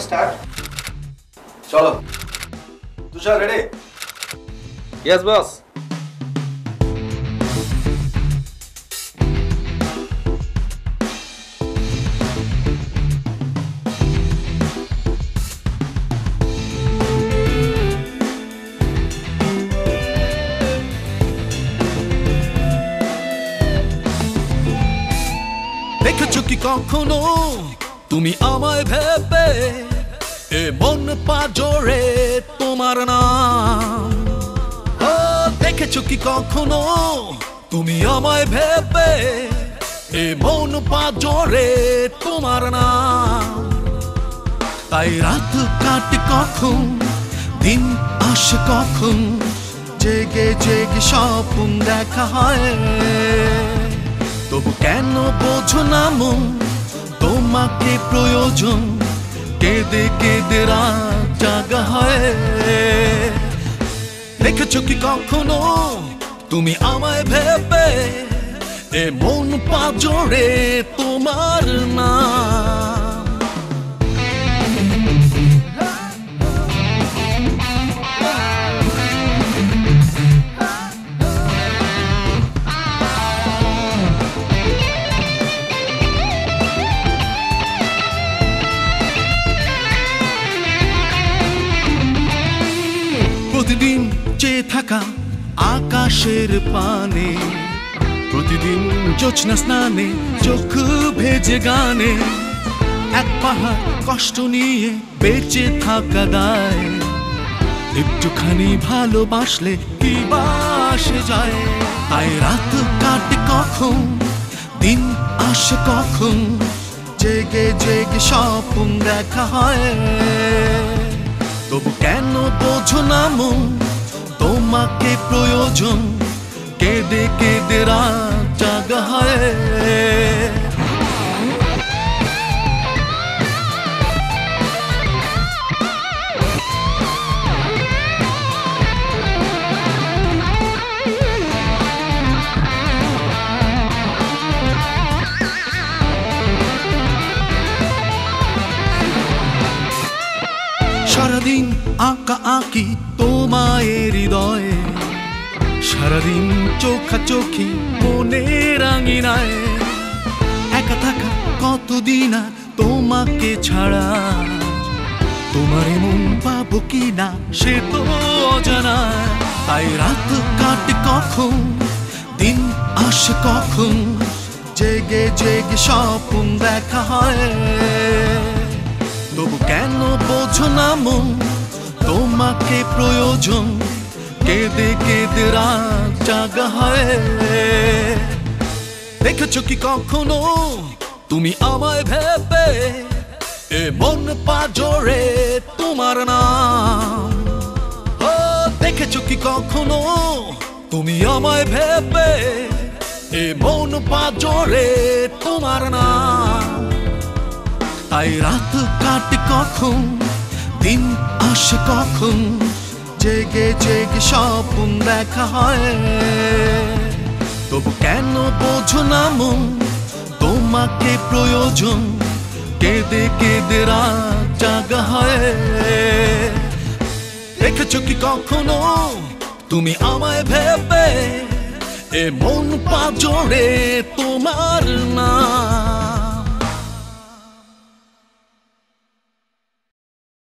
Start. চলো তুষার, ready? Yes boss. দেখেছো কি কখনো তুমি আমায় ভেবে এ মন পাজরে তোমার নাম? ও দেখেছো কি কখনো তুমি আমায় ভেবে এ মন পাজরে তোমার নাম? তাই রাত কাটে কখন, দিন আসে কখন, জেগে জেগে স্বপ্ন দেখা হয়। তবু কেন বোঝো না মন তোমাকে প্রয়োজন, কেঁদে কেঁদে রাত জাগা হয়। দেখেছো কি কখনো তুমি আমায় ভেবে এ মন পাজরে তোমার নাম? প্রতিদিন চেয়ে থাকা আকাশের পানে, প্রতিদিন জোছনা স্নানে চোখ ভেজে গানে, এক পাহাড় কষ্ট নিয়ে বেঁচে থাকা দায়। একটুখানি ভালোবাসলে কি বাসে যায়? তাই রাত কাটে কখন, দিন আসে কখন, জেগে জেগে স্বপ্ন দেখা হয়। তবু কেন বোঝো না মন তোমাকে প্রয়োজন, কেঁদে কেঁদে রাত জাগা হয়। সারাদিন আঁকা আঁকি তোমায় হৃদয়ে, সারাদিন চোখাচোখি মনের আঙিনায়। একা থাকা কতদিন আর তোমাকে ছাড়া, তোমার মন পাবো কি না সে তো অজানা। তাই রাত কাটে কখন, দিন আসে কখন, জেগে জেগে স্বপ্ন দেখা হয়। তবু কেন বোঝো না মন তোমাকে প্রয়োজন, কেঁদে কেঁদে রাত জাগা হয়। দেখেছো কি কখনো তুমি আমায় ভেবে এ মন পাজরে তোমার নাম? ও দেখেছো কি কখনো তুমি আমায় ভেবে এ মন পাজরে তোমার নাম? তাই রাত কাটে কখন, দিন আসে কখন, জেগে জেগে স্বপ্ন দেখা হয়। তবু কেন বোঝো না মন তোমাকে প্রয়োজন, কেঁদে কেঁদে রাত জাগা হয়। দেখেছো কি কখনো তুমি আমায় ভেবে এ মন পাজরে তোমার নাম?